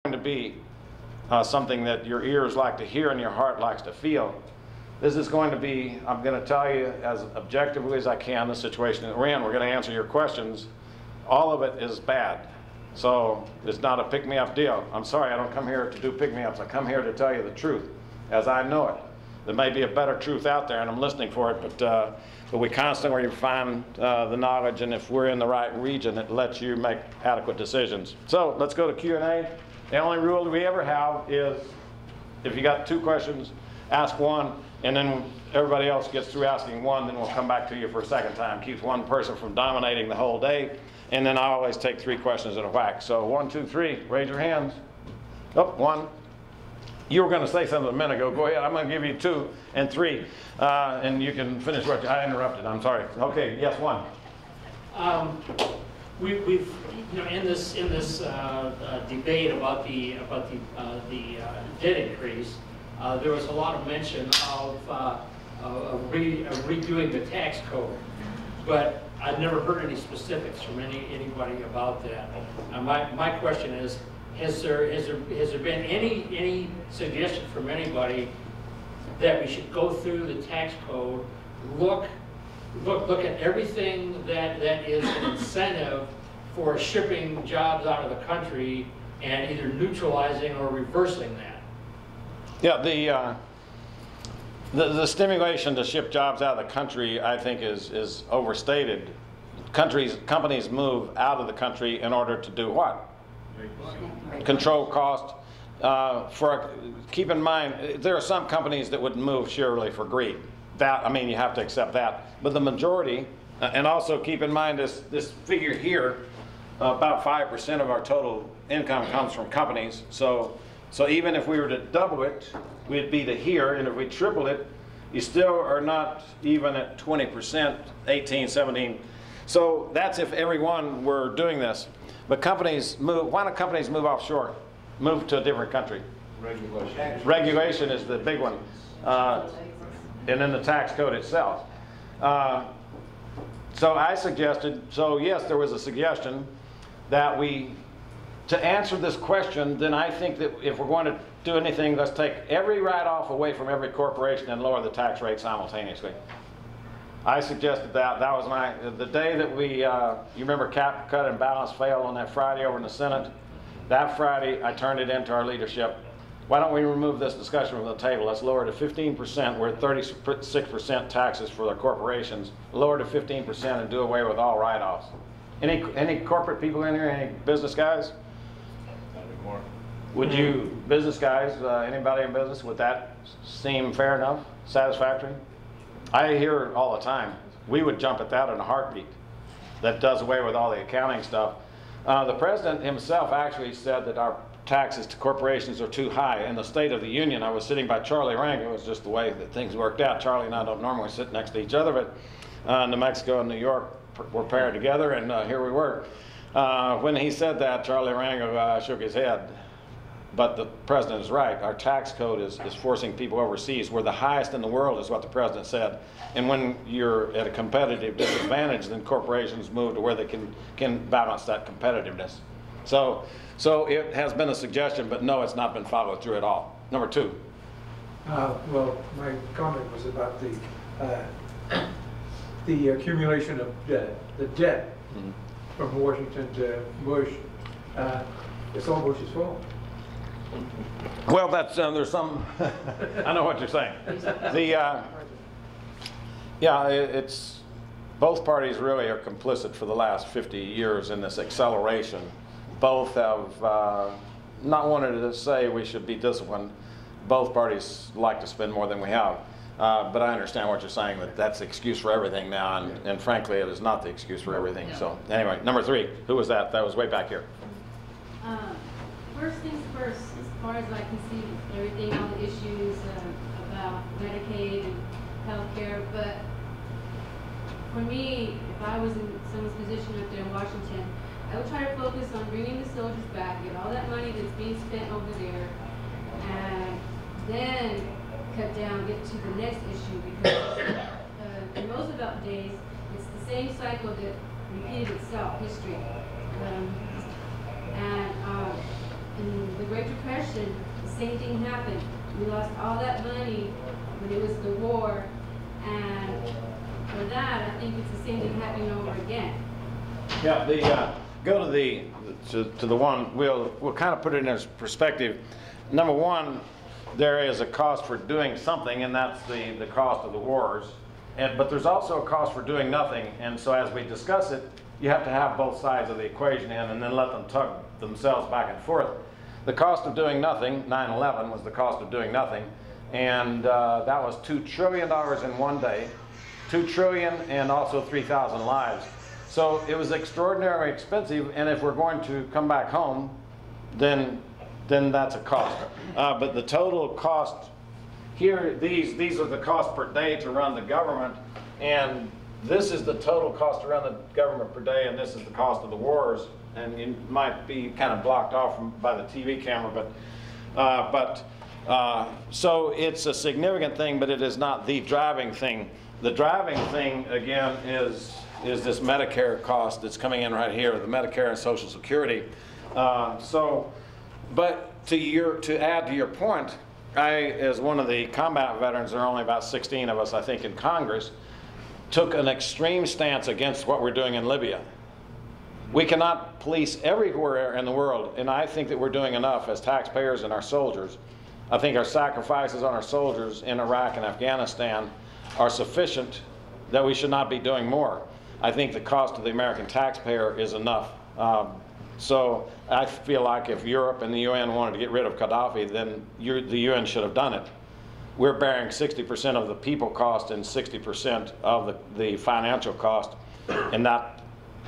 going to be something that your ears like to hear and your heart likes to feel. This is going to be, I'm going to tell you as objectively as I can, the situation that we're in. We're going to answer your questions. All of it is bad. So it's not a pick-me-up deal. I'm sorry, I don't come here to do pick-me-ups. I come here to tell you the truth as I know it. There may be a better truth out there, and I'm listening for it, but we constantly refine the knowledge, and if we're in the right region, it lets you make adequate decisions. So let's go to Q&A. The only rule that we ever have is if you got 2 questions, ask one, and then everybody else gets through asking one, then we'll come back to you for a second time. Keeps one person from dominating the whole day, and then I always take 3 questions in a whack. So 1, 2, 3, raise your hands. Oh, 1. You were going to say something a minute ago. Go ahead. I'm going to give you 2 and 3, and you can finish what I interrupted. I'm sorry. Okay. Yes, 1. We've in this debate about the debt increase, there was a lot of mention of redoing the tax code, but I've never heard any specifics from anybody about that. My question is, has there been any suggestion from anybody that we should go through the tax code, look at everything that is an incentive for shipping jobs out of the country and either neutralizing or reversing that? Yeah, the stimulation to ship jobs out of the country, I think, is overstated. Companies move out of the country in order to do what? Control cost. Keep in mind, there are some companies that would move surely for greed. That, I mean, you have to accept that. But the majority, and also keep in mind this figure here, about 5% of our total income comes from companies. So even if we were to double it, we'd be to here, and if we triple it, you still are not even at 20%, 18, 17. So that's if everyone were doing this. But companies move, why don't companies move offshore? Move to a different country? Regulation. Regulation is the big one. And then the tax code itself. So I suggested, yes, there was a suggestion that to answer this question, then I think that if we're going to do anything, let's take every write-off away from every corporation and lower the tax rate simultaneously. I suggested that. That was the day that you remember cap, cut, and balance failed on that Friday over in the Senate. That Friday, I turned it into our leadership. Why don't we remove this discussion from the table? Let's lower to 15%. We're at 36% taxes for the corporations. Lower to 15% and do away with all write-offs. Any corporate people in here? Any business guys? Not anymore. Would you, business guys, anybody in business, would that seem fair enough, satisfactory? I hear it all the time. We would jump at that in a heartbeat. That does away with all the accounting stuff. The president himself actually said that our taxes to corporations are too high. In the State of the Union, I was sitting by Charlie Rangel. It was just the way that things worked out. Charlie and I don't normally sit next to each other, but New Mexico and New York were paired together, and here we were. When he said that, Charlie Rangel shook his head. But the president is right. Our tax code is forcing people overseas. We're the highest in the world, is what the president said. And when you're at a competitive disadvantage, then corporations move to where they can balance that competitiveness. So it has been a suggestion, but no, it's not been followed through at all. Number 2. Well, my comment was about the accumulation of debt, the debt from Washington to Bush. It's all Bush's fault. Well, that's there's some. I know what you're saying. It's both parties really are complicit for the last 50 years in this acceleration. Both have not wanted to say we should be disciplined. Both parties like to spend more than we have. But I understand what you're saying, that that's the excuse for everything now, and frankly, it is not the excuse for everything. So anyway, number 3, who was that? That was way back here. First things first, as far as I can see, everything, all the issues about Medicaid and healthcare, but for me, if I was in someone's position up there in Washington, I would try to focus on bringing the soldiers back, get all that money that's being spent over there, and then cut down, get to the next issue, because in Roosevelt days, it's the same cycle that repeated itself, history. And in the Great Depression, the same thing happened. We lost all that money when it was the war, and for that, I think it's the same thing happening over again. Yeah, go to the one, we'll kind of put it in perspective. Number one, there is a cost for doing something, and that's the cost of the wars. But there's also a cost for doing nothing, and so as we discuss it, you have to have both sides of the equation in and then let them tug themselves back and forth. The cost of doing nothing, 9/11 was the cost of doing nothing, and that was $2 trillion in one day, $2 trillion and also 3,000 lives. So it was extraordinarily expensive, and if we're going to come back home, then that's a cost. But the total cost here, these are the costs per day to run the government, and this is the total cost to run the government per day, and this is the cost of the wars. And it might be kind of blocked off by the TV camera, so it's a significant thing, but it is not the driving thing. The driving thing, again, is this Medicare cost that's coming in right here, the Medicare and Social Security. But to add to your point, I, as one of the combat veterans, there are only about 16 of us, I think, in Congress, took an extreme stance against what we're doing in Libya. We cannot police everywhere in the world, and I think that we're doing enough as taxpayers and our soldiers. I think our sacrifices on our soldiers in Iraq and Afghanistan are sufficient that we should not be doing more. I think the cost of the American taxpayer is enough. So I feel like if Europe and the UN wanted to get rid of Gaddafi, then the UN should have done it. We're bearing 60% of the people cost and 60% of the financial cost, and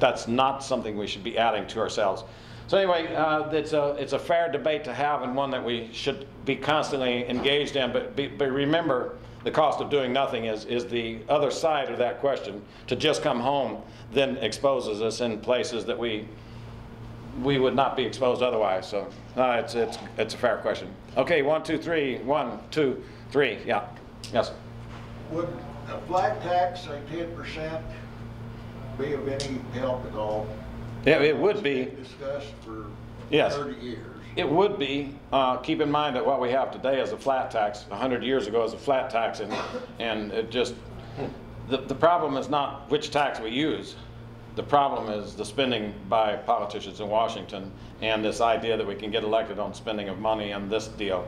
that's not something we should be adding to ourselves. So anyway, it's a fair debate to have, and one that we should be constantly engaged in, but remember, the cost of doing nothing is the other side of that question. To just come home then exposes us in places that we would not be exposed otherwise. So it's a fair question. Okay, 1, 2, 3. 1, 2, 3. Yeah. Yes. Would a flat tax, say 10%, be of any help at all? Yeah, it would be. Discussed for Yes. 30 years. It would be. Keep in mind that what we have today is a flat tax. 100 years ago is a flat tax, and it just the problem is not which tax we use. The problem is the spending by politicians in Washington and this idea that we can get elected on spending of money and this deal.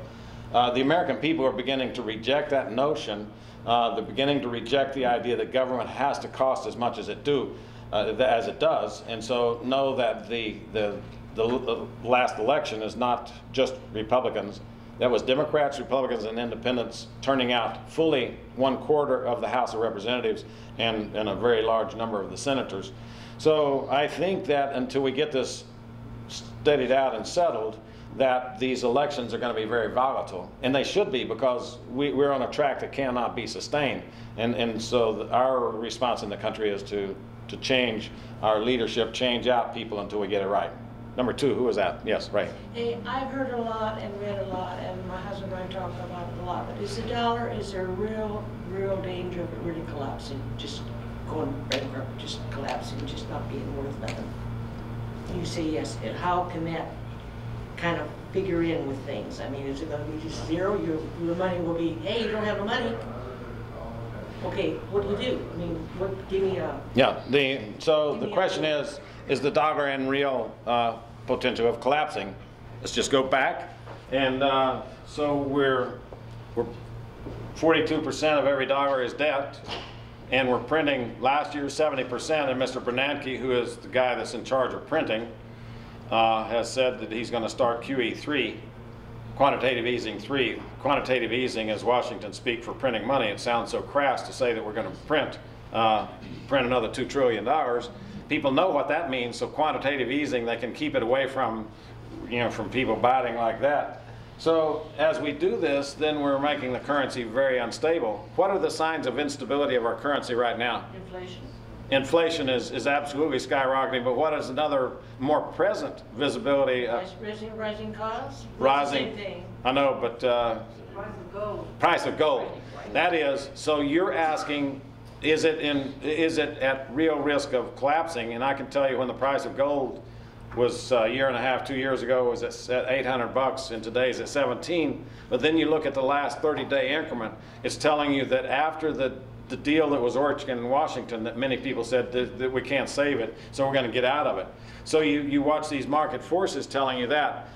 The American people are beginning to reject that notion. They're beginning to reject the idea that government has to cost as much as it does, and so know that the last election is not just Republicans. That was Democrats, Republicans, and Independents turning out fully 1/4 of the House of Representatives and a very large number of the senators. So I think that until we get this steadied out and settled, that these elections are going to be very volatile, and they should be, because we're on a track that cannot be sustained, and so our response in the country is to change our leadership, change out people until we get it right. Number 2, who was that? Yes, right. Hey, I've heard a lot and read a lot, and my husband and I talk about it a lot. But is the dollar, is there a real danger of it really collapsing, just going bankrupt, just collapsing, just not being worth nothing? You say yes. And how can that kind of figure in with things? I mean, is it going to be just zero? Your money will be, hey, you don't have the money. Okay, what do you do? I mean, give me a... Yeah, so the question is the dollar in real potential of collapsing? Let's just go back. And so we're 42% of every dollar is debt, and we're printing last year 70%, and Mr. Bernanke, who is the guy that's in charge of printing, has said that he's going to start QE3, quantitative easing 3. Quantitative easing is Washington speak for printing money. It sounds so crass to say that we're going to print another $2 trillion. People know what that means, so quantitative easing, they can keep it away from people biting like that. So as we do this, then we're making the currency very unstable. What are the signs of instability of our currency right now? Inflation. Inflation is absolutely skyrocketing, but what is another more present visibility? Rising costs? Rising. Same thing. I know, but Price of gold. price of gold. That is, so you're asking, is it at real risk of collapsing? And I can tell you, when the price of gold was a year and a half, 2 years ago, was at 800 bucks, and today's at 17. But then you look at the last 30-day increment, it's telling you that after the deal that was Oregon and Washington, that many people said that we can't save it, so we're going to get out of it. So you watch these market forces telling you that.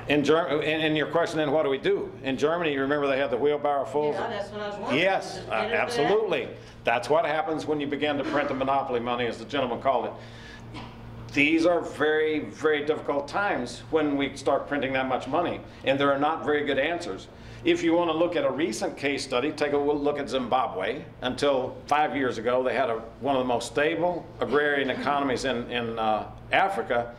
In your question, then, what do we do? In Germany, you remember they had the wheelbarrow full? Yeah, that's what I was wondering. Yes, Is it better than that? absolutely. That's what happens when you begin to print the monopoly money, as the gentleman called it. These are very, very difficult times when we start printing that much money, and there are not very good answers. If you want to look at a recent case study, take a look at Zimbabwe. Until 5 years ago, they had one of the most stable agrarian economies in Africa.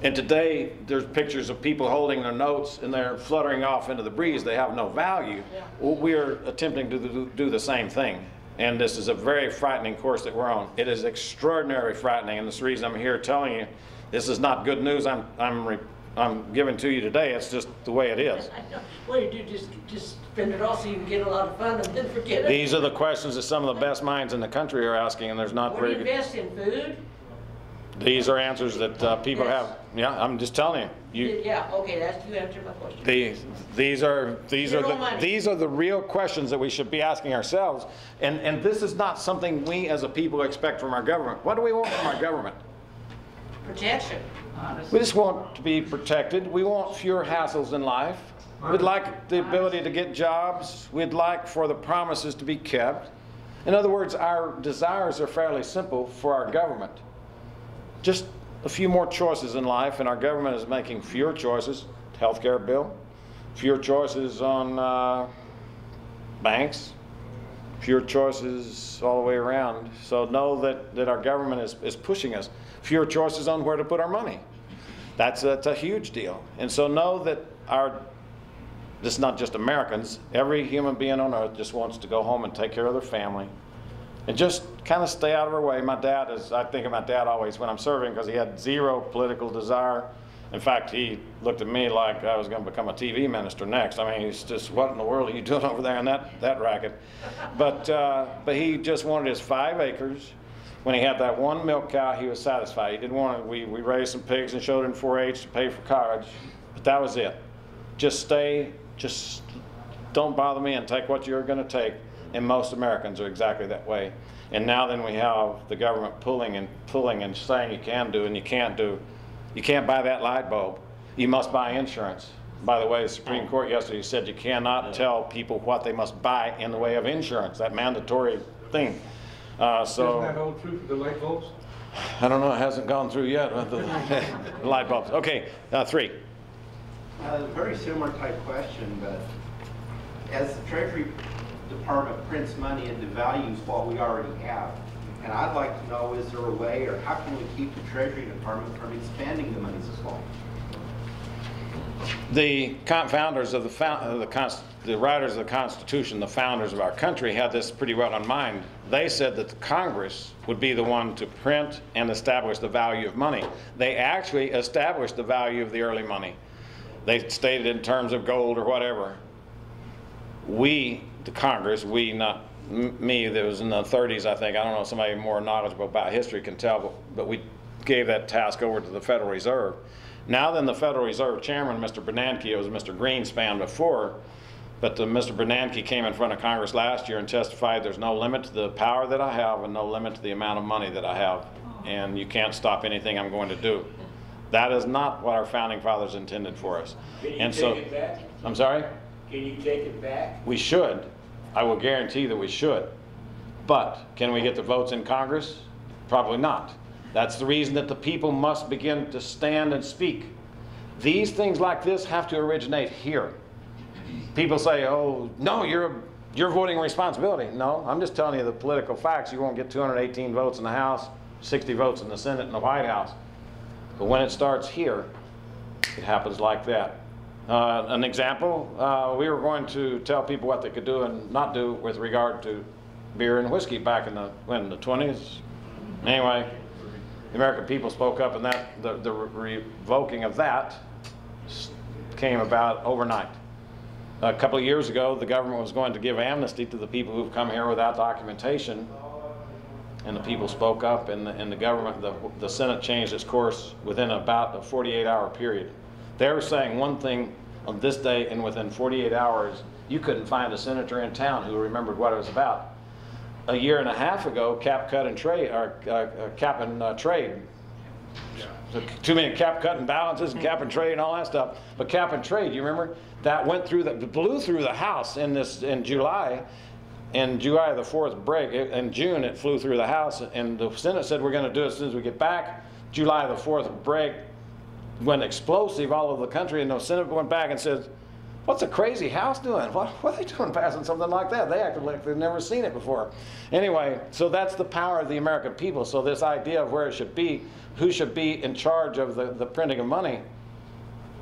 And today, there's pictures of people holding their notes and they're fluttering off into the breeze. They have no value. Yeah. Well, we're attempting to do the same thing. And this is a very frightening course that we're on. It is extraordinarily frightening, and this is the reason I'm here telling you this is not good news I'm giving to you today. It's just the way it is. I know. Well, you do just spend it all so you can get a lot of fun and then forget it. These are the questions that some of the best minds in the country are asking, and there's not What do very you good. invest in, food? These are answers that people have. Yeah, I'm just telling you. Yeah, okay, you answered my question. These are Zero money. the real questions that we should be asking ourselves. And this is not something we as a people expect from our government. What do we want from our government? Protection. We just want to be protected. We want fewer hassles in life. We'd like the ability to get jobs. We'd like for the promises to be kept. In other words, our desires are fairly simple for our government. Just a few more choices in life, and our government is making fewer choices. Healthcare bill, fewer choices on banks, fewer choices all the way around. So know that our government is pushing us. Fewer choices on where to put our money. That's a huge deal. And so know that this is not just Americans. Every human being on earth just wants to go home and take care of their family and just kind of stay out of our way. I think of my dad always when I'm serving, because he had zero political desire. In fact, he looked at me like I was going to become a TV minister next. I mean, he's just, what in the world are you doing over there in that racket? But he just wanted his 5 acres. When he had that one milk cow, he was satisfied. He didn't want to, we raised some pigs and showed him 4-H to pay for college, but that was it. Just don't bother me and take what you're going to take. And most Americans are exactly that way. And now then we have the government pulling and saying you can do and you can't do. You can't buy that light bulb. You must buy insurance. By the way, the Supreme Court yesterday said you cannot tell people what they must buy in the way of insurance, that mandatory thing. Isn't that all true for the light bulbs? I don't know, it hasn't gone through yet with the light bulbs. Okay, 3. Very similar type question, but as the Treasury Department prints money and devalues what we already have, and I'd like to know, is there a way, or how can we keep the Treasury Department from expanding the money supply? The founders of the writers of the Constitution, the founders of our country, had this pretty well in mind. They said that the Congress would be the one to print and establish the value of money. They actually established the value of the early money. They stated in terms of gold or whatever. We, the Congress, we, not me, that was in the 30s, I think. I don't know, somebody more knowledgeable about history can tell, but we gave that task over to the Federal Reserve. Now then, the Federal Reserve Chairman, Mr. Bernanke, it was Mr. Greenspan before, but Mr. Bernanke came in front of Congress last year and testified there's no limit to the power that I have and no limit to the amount of money that I have, and you can't stop anything I'm going to do. That is not what our founding fathers intended for us. Can you take it back? I'm sorry? Can you take it back? We should. I will guarantee that we should. But can we get the votes in Congress? Probably not. That's the reason that the people must begin to stand and speak. These things like this have to originate here. People say, oh, no, you're voting responsibility. No, I'm just telling you the political facts. You won't get 218 votes in the House, 60 votes in the Senate and the White House. But when it starts here, it happens like that. An example, we were going to tell people what they could do and not do with regard to beer and whiskey back in the 20s. Anyway, the American people spoke up, and the revoking of that came about overnight. A couple of years ago, the government was going to give amnesty to the people who've come here without documentation. and the people spoke up, and the government, the Senate changed its course within about a 48-hour period. They were saying one thing on this day, and within 48 hours, you couldn't find a senator in town who remembered what it was about. A year and a half ago, cap and trade. So too many cap, cut, and balances, and cap and trade, and all that stuff. But cap and trade, you remember, that went through, blew through the House in July. In July the 4th break, in June it flew through the House, and the Senate said we're going to do it as soon as we get back. July the 4th break went explosive all over the country, and the Senate went back and said, what's a crazy House doing? What are they doing passing something like that? They acted like they've never seen it before. Anyway, so that's the power of the American people. So this idea of where it should be, who should be in charge of the printing of money,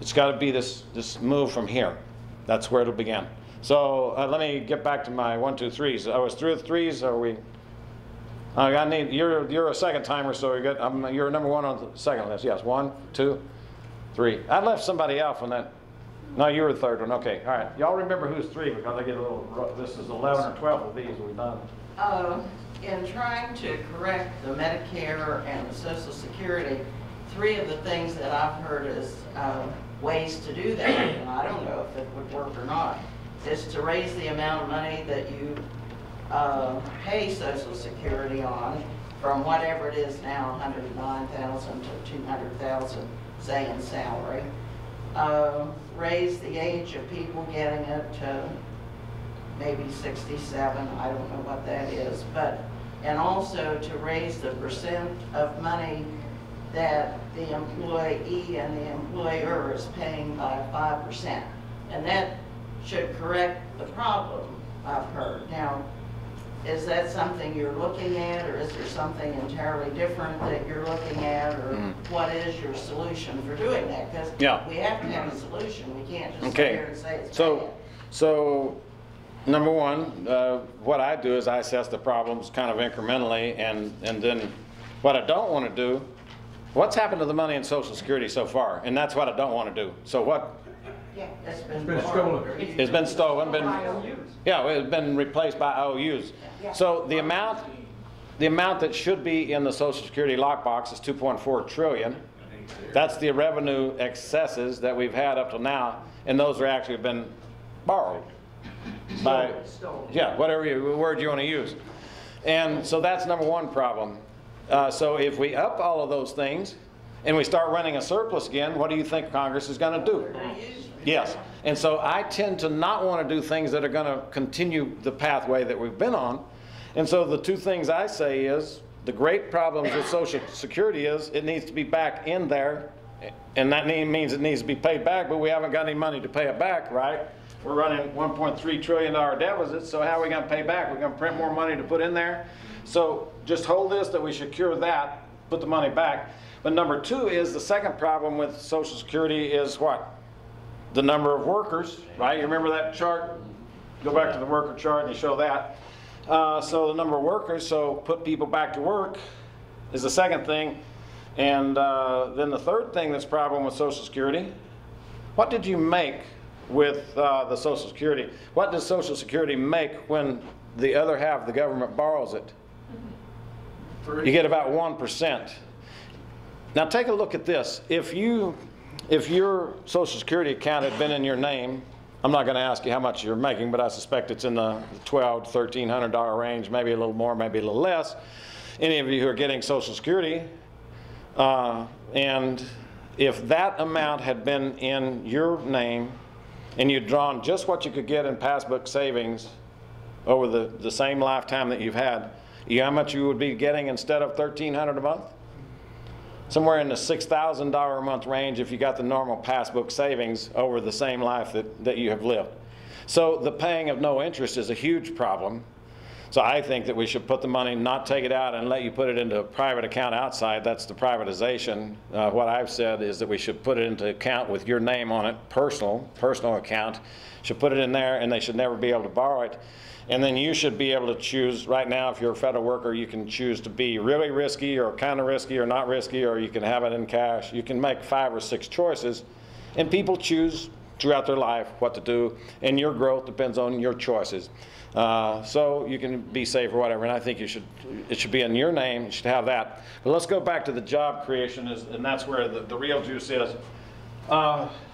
it's got to be this move from here. That's where it'll begin. So let me get back to my 1, 2, 3s. I was through the 3s. Are we? You're a second timer, so you're good. You're number 1 on the second list. Yes, 1, 2, 3. I left somebody off on that. No, you were the third one. Okay, all right. Y'all remember who's 3 because I get a little rough. This is 11 or 12 of these we've done. In trying to correct the Medicare and the Social Security, 3 of the things that I've heard is ways to do that, and I don't know if it would work or not, is to raise the amount of money that you pay Social Security on from whatever it is now, $109,000 to $200,000, say, in salary. Raise the age of people getting it to maybe 67, I don't know what that is, and also to raise the percent of money that the employee and the employer is paying by 5%. And that should correct the problem, I've heard. Now, is that something you're looking at, or is there something entirely different that you're looking at, or what is your solution for doing that? Because we have to have a solution. We can't just sit here and say it's bad. So number 1, what I do is I assess the problems kind of incrementally, and then what I don't want to do, what's happened to the money in Social Security so far? And that's what I don't want to do. So what? Yeah, it's been stolen. It's been stolen. It's been replaced by IOUs. So the amount that should be in the Social Security lockbox is $2.4 trillion. That's the revenue excesses that we've had up till now, and those are actually been borrowed by, whatever word you want to use. And so that's number 1 problem. So if we up all of those things and we start running a surplus again, what do you think Congress is going to do? Yes. And so I tend to not want to do things that are going to continue the pathway that we've been on. And so the 2 things I say is, the great problems with Social Security is it needs to be back in there, and that means it needs to be paid back, but we haven't got any money to pay it back, right? We're running $1.3 trillion deficits, so how are we going to pay back? We're going to print more money to put in there. So just hold this, that we should cure that, put the money back. But number 2 is the second problem with Social Security is what? The number of workers, right? You remember that chart? Go back to the worker chart and you show that. So the number of workers, so put people back to work is the second thing. And then the third thing that's a problem with Social Security, what did you make with the Social Security? What does Social Security make when the other half of the government borrows it? You get about 1%. Now take a look at this. If your Social Security account had been in your name, I'm not going to ask you how much you're making, but I suspect it's in the $1,200 to $1,300 range, maybe a little more, maybe a little less. Any of you who are getting Social Security, and if that amount had been in your name and you'd drawn just what you could get in passbook savings over the same lifetime that you've had, you know how much you would be getting instead of $1,300 a month? Somewhere in the $6,000 a month range if you got the normal passbook savings over the same life that you have lived. So the paying of no interest is a huge problem. So I think that we should put the money, not take it out and let you put it into a private account outside. That's the privatization. What I've said is that we should put it into account with your name on it, personal account. Should put it in there, and they should never be able to borrow it. And then you should be able to choose. Right now, if you're a federal worker, you can choose to be really risky or kind of risky or not risky, or you can have it in cash. You can make 5 or 6 choices, and people choose throughout their life what to do, and your growth depends on your choices. So you can be safe or whatever, and I think it should be in your name. You should have that. But let's go back to the job creation, and that's where the real juice is.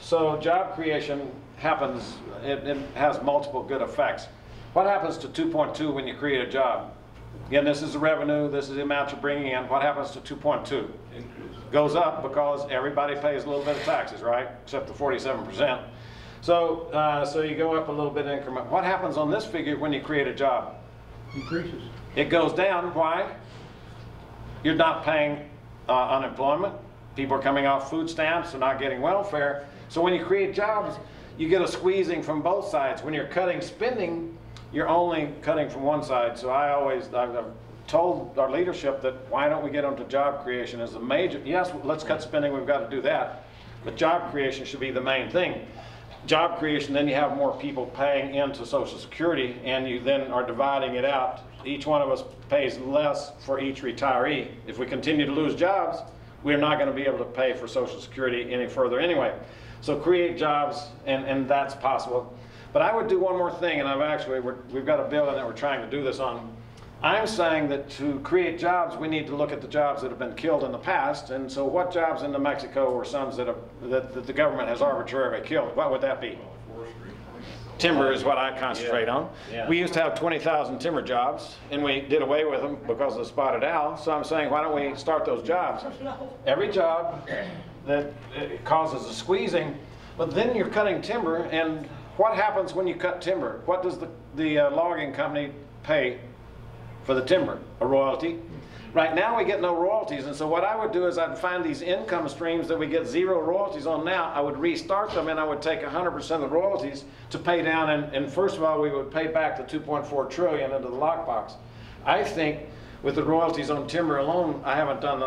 So job creation happens, it has multiple good effects. What happens to 2.2 when you create a job? Again, this is the revenue, this is the amount you're bringing in. What happens to 2.2? Goes up because everybody pays a little bit of taxes, right? Except the 47%. So you go up a little bit increment. What happens on this figure when you create a job? Increases. It goes down. Why? You're not paying unemployment. People are coming off food stamps. They're not getting welfare. So when you create jobs, you get a squeezing from both sides. When you're cutting spending, you're only cutting from one side. So I've told our leadership that why don't we get onto job creation as a major, yes, let's cut spending, we've got to do that, but job creation should be the main thing. Job creation, then you have more people paying into Social Security, and you then are dividing it out. Each one of us pays less for each retiree. If we continue to lose jobs, we're not going to be able to pay for Social Security any further anyway. So create jobs, and that's possible. But I would do one more thing, and we've got a bill in that we're trying to do this on. I'm saying that to create jobs, we need to look at the jobs that have been killed in the past. And so what jobs in New Mexico were some that the government has arbitrarily killed? What would that be? Timber is what I concentrate on. Yeah. We used to have 20,000 timber jobs, and we did away with them because of the spotted owl. So I'm saying, why don't we start those jobs? Every job that causes a squeezing, but then you're cutting timber, and what happens when you cut timber? What does the logging company pay for the timber? A royalty. Right now we get no royalties, and so what I would do is I'd find these income streams that we get zero royalties on now. I would restart them, and I would take 100% of the royalties to pay down, and first of all we would pay back the 2.4 trillion into the lockbox. I think with the royalties on timber alone, I haven't done